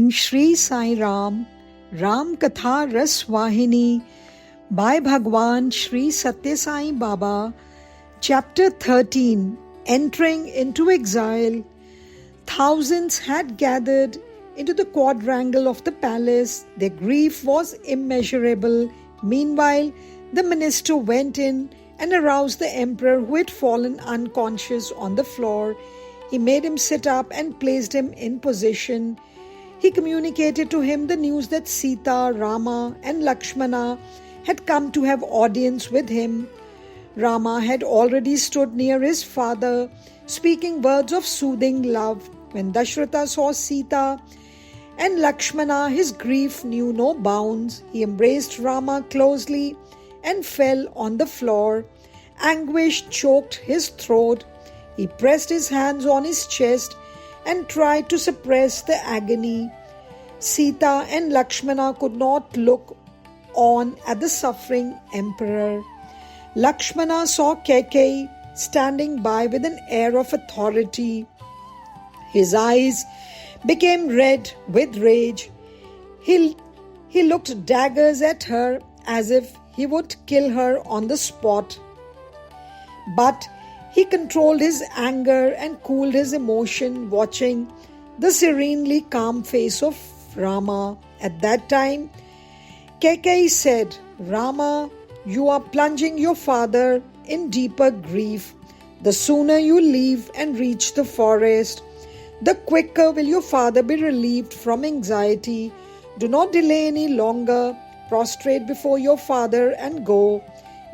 reading Sri Sai Ram, Ram Katha Ras Vahini by Bhagwan Sri Satya Sai Baba, Chapter 13, Entering into Exile. Thousands had gathered into the quadrangle of the palace. Their grief was immeasurable. Meanwhile, the minister went in and aroused the emperor, who had fallen unconscious on the floor. He made him sit up and placed him in position. He communicated to him the news that Sita, Rama and Lakshmana had come to have audience with him. Rama had already stood near his father, speaking words of soothing love. When Dashratha saw Sita and Lakshmana, his grief knew no bounds. He embraced Rama closely and fell on the floor. Anguish choked his throat. He pressed his hands on his chest and tried to suppress the agony. Sita and Lakshmana could not look on at the suffering emperor. Lakshmana saw Kaikeyi standing by with an air of authority. His eyes became red with rage. He looked daggers at her as if he would kill her on the spot. But he controlled his anger and cooled his emotion, watching the serenely calm face of Rama. At that time, Kaikeyi said, "Rama, you are plunging your father in deeper grief. The sooner you leave and reach the forest, the quicker will your father be relieved from anxiety. Do not delay any longer. Prostrate before your father and go."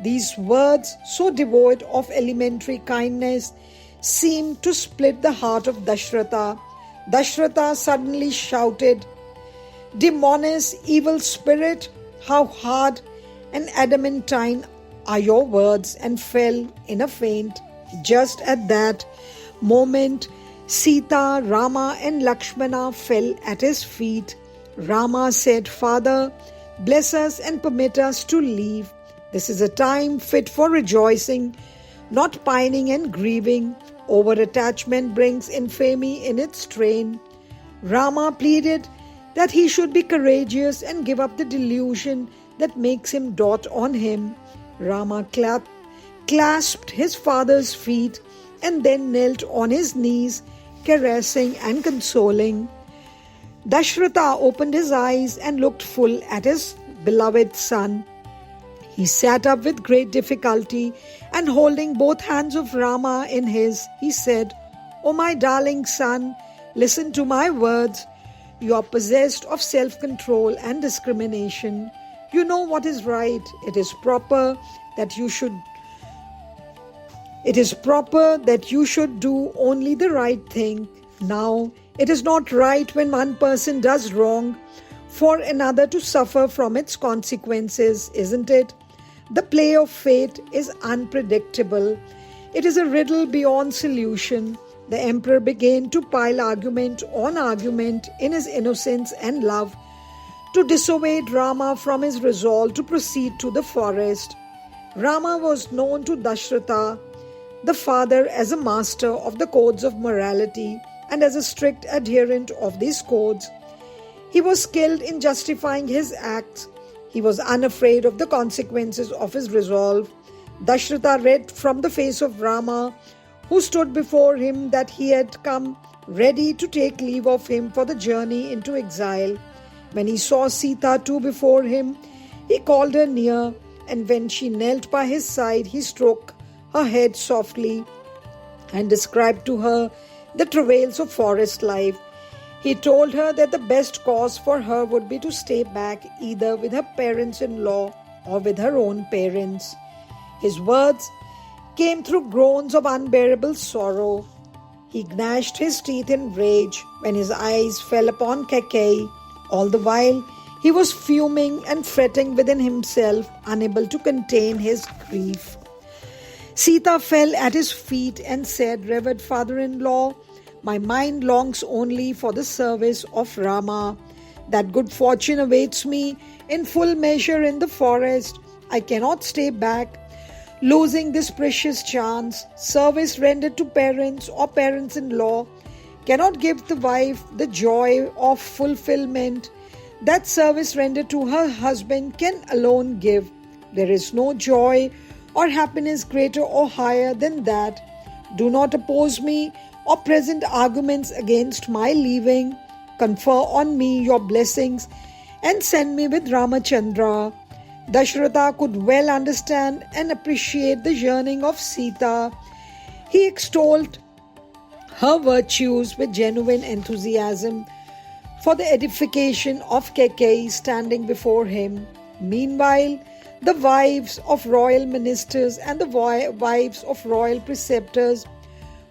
These words, so devoid of elementary kindness, seemed to split the heart of Dashratha. Dashratha suddenly shouted, "Demoness, evil spirit, how hard and adamantine are your words," and fell in a faint. Just at that moment, Sita, Rama and Lakshmana fell at his feet. Rama said, "Father, bless us and permit us to leave. This is a time fit for rejoicing, not pining and grieving. Over-attachment brings infamy in its train." Rama pleaded that he should be courageous and give up the delusion that makes him dote on him. Rama clasped his father's feet and then knelt on his knees, caressing and consoling. Dashratha opened his eyes and looked full at his beloved son. He sat up with great difficulty and holding both hands of Rama in his, he said, "O my darling son, listen to my words. You are possessed of self-control and discrimination. You know what is right. It is proper that you should do only the right thing. Now, it is not right when one person does wrong for another to suffer from its consequences, isn't it? The play of fate is unpredictable. It is a riddle beyond solution." The emperor began to pile argument on argument in his innocence and love to dissuade Rama from his resolve to proceed to the forest. Rama was known to Dashratha, the father, as a master of the codes of morality and as a strict adherent of these codes. He was skilled in justifying his acts. He was unafraid of the consequences of his resolve. Dashratha read from the face of Rama, who stood before him, that he had come ready to take leave of him for the journey into exile. When he saw Sita too before him, he called her near, and when she knelt by his side, he stroked her head softly and described to her the travails of forest life. He told her that the best course for her would be to stay back, either with her parents-in-law or with her own parents. His words came through groans of unbearable sorrow. He gnashed his teeth in rage when his eyes fell upon Kaikeyi. All the while, he was fuming and fretting within himself, unable to contain his grief. Sita fell at his feet and said, "Revered father-in-law, my mind longs only for the service of Rama. That good fortune awaits me in full measure in the forest. I cannot stay back, losing this precious chance. Service rendered to parents or parents-in-law cannot give the wife the joy of fulfillment that service rendered to her husband can alone give. There is no joy or happiness greater or higher than that. Do not oppose me or present arguments against my leaving. Confer on me your blessings and send me with Ramachandra. Dashratha could well understand and appreciate the yearning of Sita. He extolled her virtues with genuine enthusiasm for the edification of Kaikeyi standing before him. Meanwhile, the wives of royal ministers and the wives of royal preceptors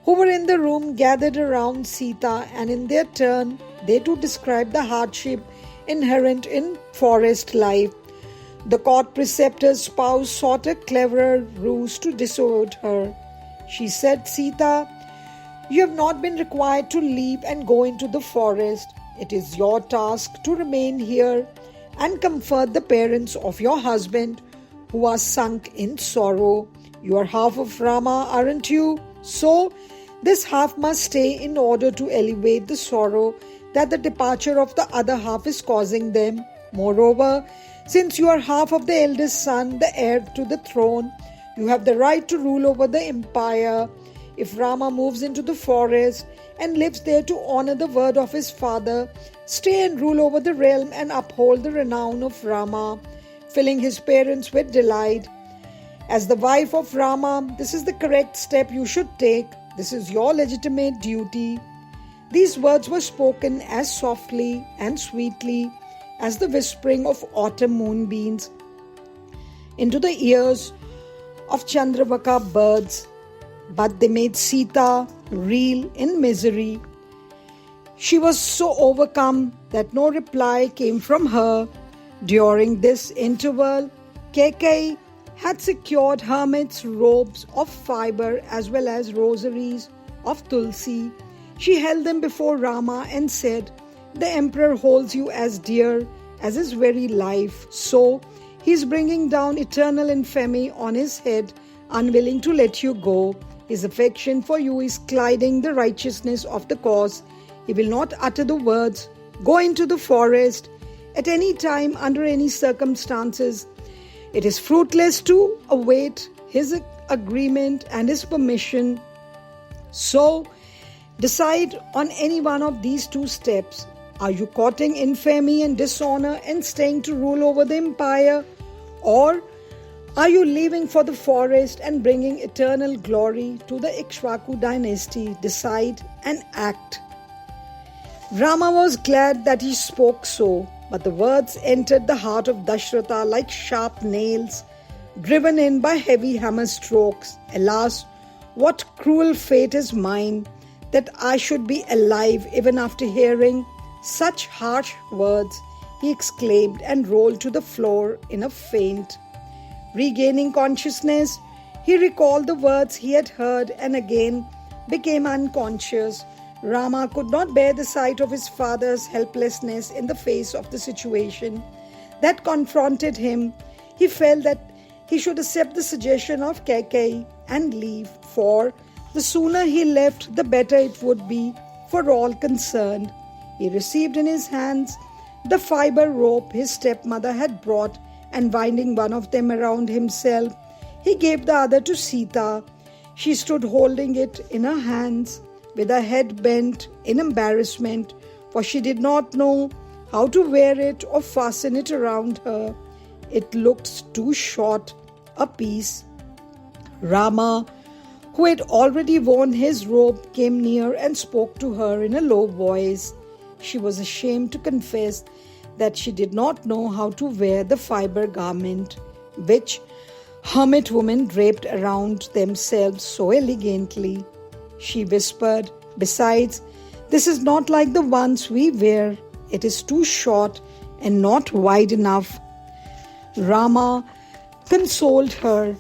who were in the room gathered around Sita, and in their turn they too described the hardship inherent in forest life. The court preceptor's spouse sought a cleverer ruse to dissuade her. She said, Sita, you have not been required to leave and go into the forest. It is your task to remain here and comfort the parents of your husband who are sunk in sorrow. You are half of Rama, aren't you? So, this half must stay in order to alleviate the sorrow that the departure of the other half is causing them. Moreover, since you are half of the eldest son, the heir to the throne, you have the right to rule over the empire. If Rama moves into the forest and lives there to honor the word of his father, stay and rule over the realm and uphold the renown of Rama, filling his parents with delight. As the wife of Rama, this is the correct step you should take. This is your legitimate duty. These words were spoken as softly and sweetly as the whispering of autumn moonbeams into the ears of Chandravaka birds, but they made Sita reel in misery. She was so overcome that no reply came from her. During this interval, Kaikeyi had secured hermit's robes of fiber as well as rosaries of tulsi. She held them before Rama and said, the emperor holds you as dear as his very life, so he is bringing down eternal infamy on his head, unwilling to let you go. His affection for you is clouding the righteousness of the cause. He will not utter the words, go into the forest, at any time, under any circumstances. It is fruitless to await his agreement and his permission. So, decide on any one of these two steps. Are you courting infamy and dishonor and staying to rule over the empire? Or are you leaving for the forest and bringing eternal glory to the Ikshvaku dynasty? Decide and act. Rama was glad that he spoke so, but the words entered the heart of Dashratha like sharp nails, driven in by heavy hammer strokes. Alas, what cruel fate is mine, that I should be alive even after hearing such harsh words, he exclaimed and rolled to the floor in a faint. Regaining consciousness, he recalled the words he had heard and again became unconscious. Rama could not bear the sight of his father's helplessness in the face of the situation that confronted him. He felt that he should accept the suggestion of Kaikeyi and leave, for the sooner he left, the better it would be for all concerned. He received in his hands the fiber rope his stepmother had brought, and winding one of them around himself, he gave the other to Sita. She stood holding it in her hands, with her head bent in embarrassment, for she did not know how to wear it or fasten it around her. It looked too short a piece. Rama, who had already worn his robe, came near and spoke to her in a low voice. She was ashamed to confess that she did not know how to wear the fiber garment, which hermit women draped around themselves so elegantly. She whispered, besides, this is not like the ones we wear. It is too short and not wide enough. Rama consoled her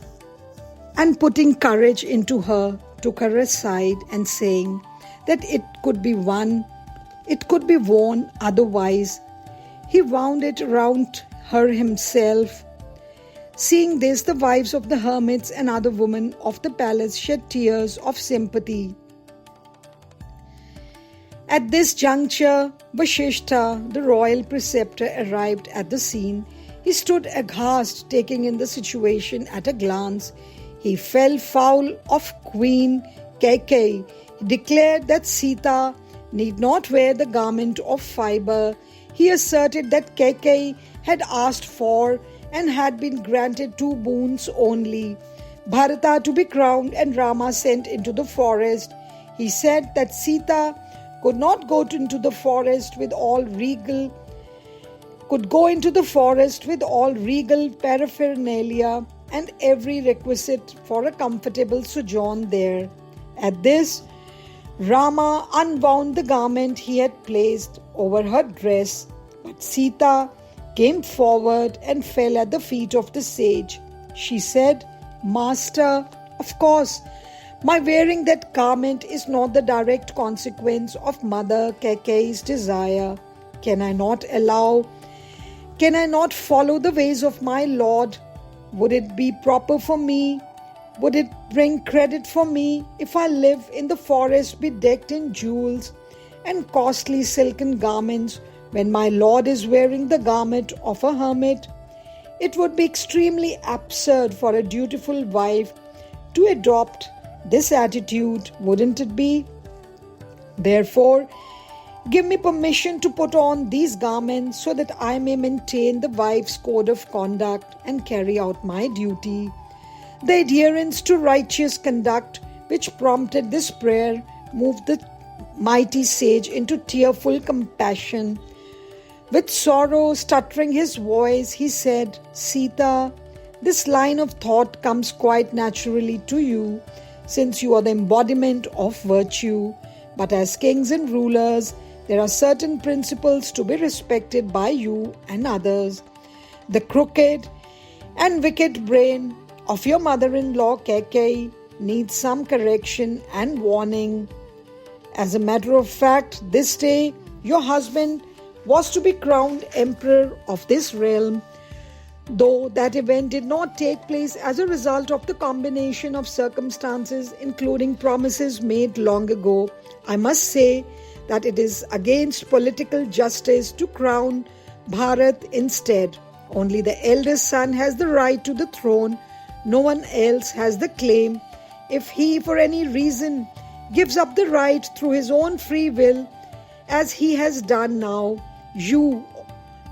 and putting courage into her, took her aside and saying that it could be worn otherwise. He wound it around her himself. Seeing this, the wives of the hermits and other women of the palace shed tears of sympathy. At this juncture, Vasishtha, the royal preceptor, arrived at the scene. He stood aghast, taking in the situation at a glance. He fell foul of Queen Kaikeyi. He declared that Sita need not wear the garment of fiber. He asserted that Kaikeyi had asked for and had been granted 2 boons only: Bharata to be crowned and Rama sent into the forest. He said that Sita could not go into the forest with all regal paraphernalia and every requisite for a comfortable sojourn there. At this, Rama unwound the garment he had placed over her dress, but Sita came forward and fell at the feet of the sage. She said, "Master, of course, my wearing that garment is not the direct consequence of Mother Kaikeyi's desire. Can I not follow the ways of my Lord? Would it be proper for me? Would it bring credit for me if I live in the forest bedecked in jewels and costly silken garments when my Lord is wearing the garment of a hermit? It would be extremely absurd for a dutiful wife to adopt this attitude, wouldn't it be? Therefore, give me permission to put on these garments so that I may maintain the wife's code of conduct and carry out my duty." The adherence to righteous conduct which prompted this prayer moved the mighty sage into tearful compassion. With sorrow stuttering his voice, he said, "Sita, this line of thought comes quite naturally to you, since you are the embodiment of virtue. But as kings and rulers, there are certain principles to be respected by you and others. The crooked and wicked brain of your mother-in-law Kaikeyi needs some correction and warning. As a matter of fact, this day your husband was to be crowned emperor of this realm. Though that event did not take place as a result of the combination of circumstances, including promises made long ago, I must say that it is against political justice to crown Bharat instead. Only the eldest son has the right to the throne. No one else has the claim. If he, for any reason, gives up the right through his own free will, as he has done now, you,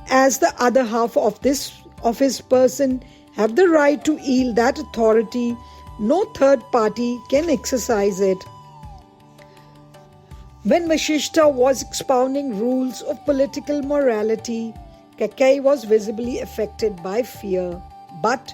as the other half of his person, have the right to yield that authority. No third party can exercise it." When Vasishtha was expounding rules of political morality, Kaikeyi was visibly affected by fear. But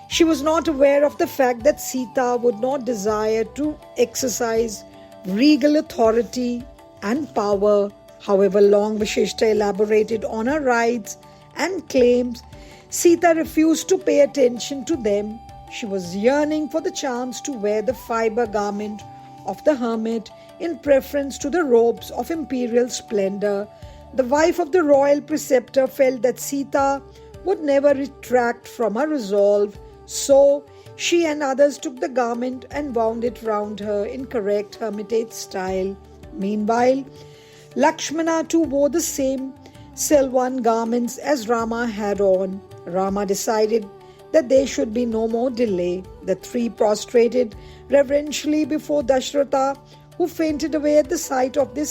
she was not aware of the fact that Sita would not desire to exercise regal authority and power. However long Vasishtha elaborated on her rights and claims, Sita refused to pay attention to them. She was yearning for the chance to wear the fiber garment of the hermit in preference to the robes of imperial splendor. The wife of the royal preceptor felt that Sita would never retract from her resolve, so she and others took the garment and wound it round her in correct hermitage style. Meanwhile, Lakshmana too wore the same silvan garments as Rama had on. Rama decided that there should be no more delay. The 3 prostrated reverentially before Dashratha, who fainted away at the sight of his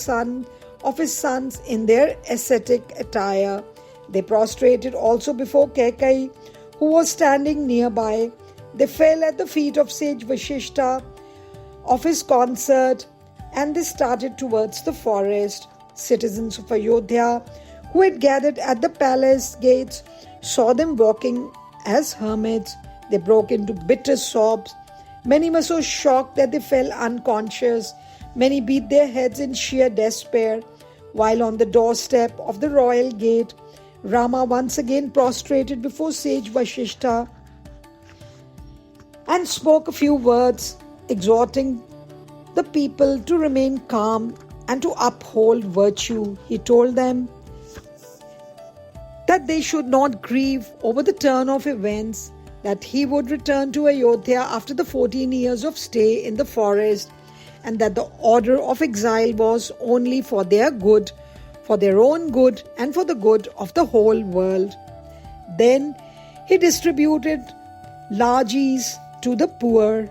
sons in their ascetic attire. They prostrated also before Kaikeyi, who was standing nearby. They fell at the feet of sage Vasishtha, of his consort, and they started towards the forest. Citizens of Ayodhya, who had gathered at the palace gates, saw them walking as hermits. They broke into bitter sobs. Many were so shocked that they fell unconscious. Many beat their heads in sheer despair. While on the doorstep of the royal gate, Rama once again prostrated before sage Vasishtha and spoke a few words, exhorting the people to remain calm and to uphold virtue. He told them that they should not grieve over the turn of events, that he would return to Ayodhya after the 14 years of stay in the forest, and that the order of exile was only for their good, for their own good, and for the good of the whole world. Then he distributed largesse to the poor.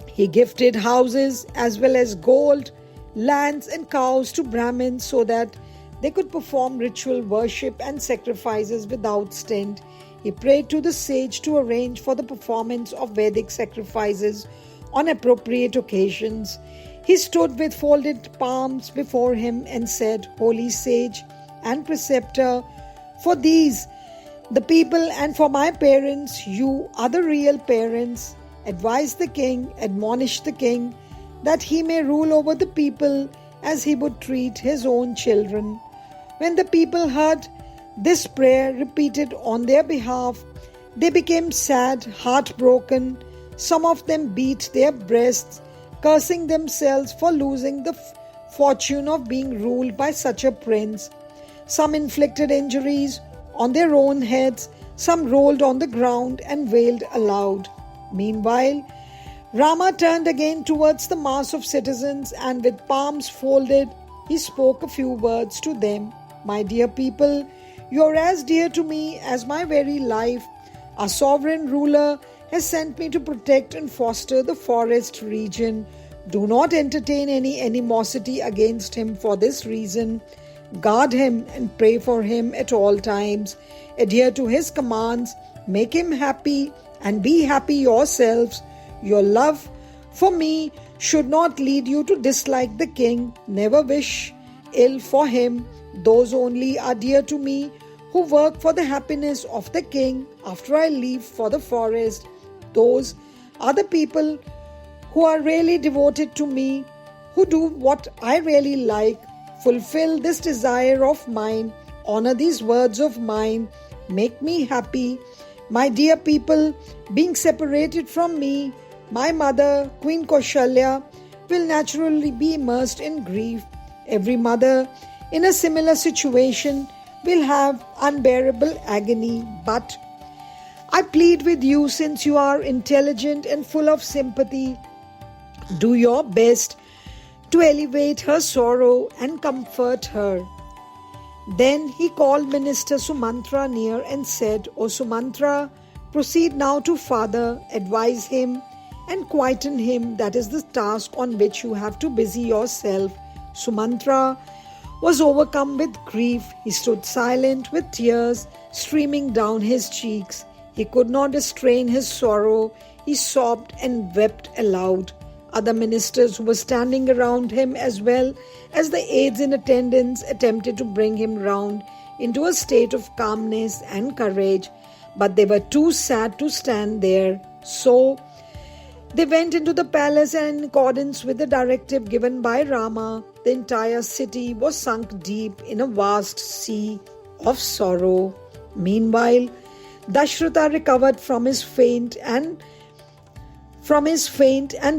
He gifted houses as well as gold, lands, and cows to Brahmins so that they could perform ritual worship and sacrifices without stint. He prayed to the sage to arrange for the performance of Vedic sacrifices on appropriate occasions. He stood with folded palms before him and said, "Holy sage and preceptor, for these, the people, and for my parents, you are the real parents. Advise the king, admonish the king, that he may rule over the people as he would treat his own children." When the people heard this prayer repeated on their behalf, they became sad, heartbroken. Some of them beat their breasts, cursing themselves for losing the fortune of being ruled by such a prince. Some inflicted injuries on their own heads, some rolled on the ground and wailed aloud. Meanwhile, Rama turned again towards the mass of citizens and with palms folded, he spoke a few words to them. "My dear people, you are as dear to me as my very life. Our sovereign ruler has sent me to protect and foster the forest region. Do not entertain any animosity against him for this reason. Guard him and pray for him at all times. Adhere to his commands, make him happy, and be happy yourselves. Your love for me should not lead you to dislike the king. Never wish ill for him. Those only are dear to me who work for the happiness of the king after I leave for the forest. Those are the people who are really devoted to me, who do what I really like. Fulfill this desire of mine, honor these words of mine, make me happy. My dear people, being separated from me, my mother, Queen Kaushalya, will naturally be immersed in grief. Every mother in a similar situation will have unbearable agony, but I plead with you, since you are intelligent and full of sympathy, do your best to elevate her sorrow and comfort her." Then he called Minister Sumantra near and said, "O Sumantra, proceed now to father, advise him and quieten him. That is the task on which you have to busy yourself." Sumantra was overcome with grief. He stood silent with tears streaming down his cheeks. He could not restrain his sorrow. He sobbed and wept aloud. Other ministers who were standing around him, as well as the aides in attendance, attempted to bring him round into a state of calmness and courage, but they were too sad to stand there. So they went into the palace, and in accordance with the directive given by Rama, the entire city was sunk deep in a vast sea of sorrow. Meanwhile, Dashratha recovered from his faint and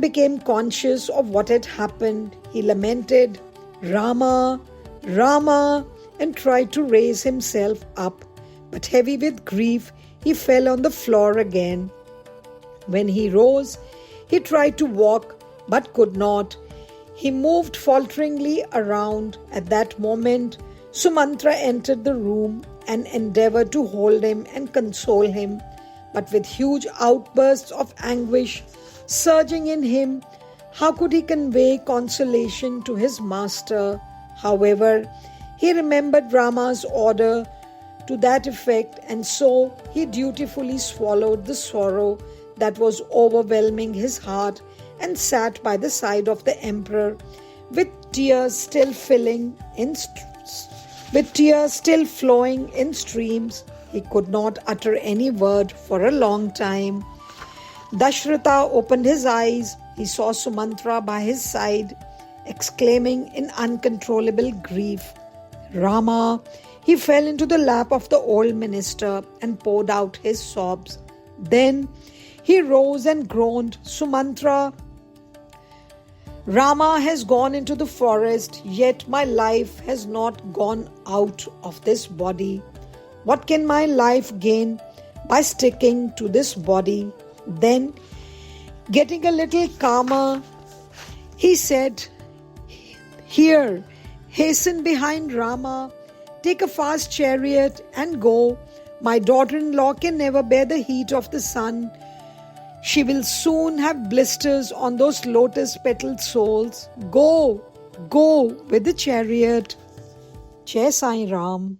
became conscious of what had happened. He lamented, "Rama, Rama," and tried to raise himself up, but heavy with grief, he fell on the floor again. When he rose, he tried to walk, but could not. He moved falteringly around. At that moment, Sumantra entered the room and endeavored to hold him and console him, but with huge outbursts of anguish surging in him, how could he convey consolation to his master? However, he remembered Rama's order to that effect, and so he dutifully swallowed the sorrow that was overwhelming his heart and sat by the side of the emperor with tears still flowing in streams. He could not utter any word for a long time. Dashratha opened his eyes. He saw Sumantra by his side, exclaiming in uncontrollable grief, "Rama!" He fell into the lap of the old minister and poured out his sobs. Then he rose and groaned, "Sumantra, Rama has gone into the forest, yet my life has not gone out of this body. What can my life gain by sticking to this body?" Then, getting a little calmer, He said, "Here, hasten behind Rama, take a fast chariot and go. My daughter-in-law can never bear the heat of the sun. She will soon have blisters on those lotus-petaled soles. Go, go with the chariot." Jai Sai Ram.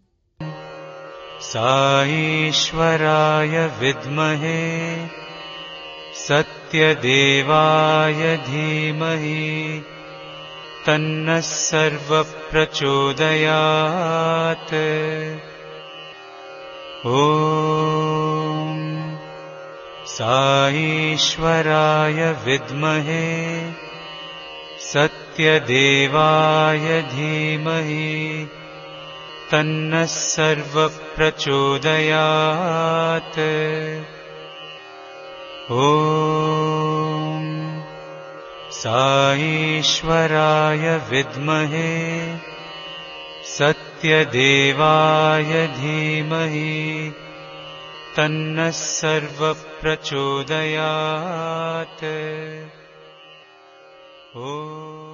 साईश्वराय विद्महे सत्यदेवाय धीमहि तन्नः सर्वप्रचोदयात्। ॐ साईश्वराय विद्महे सत्यदेवाय धीमहि तन्नः सर्वप्रचोदयात्। ॐ साईश्वराय विद्महे सत्यदेवाय धीमहि तन्नः सर्वप्रचोदयात्। ॐ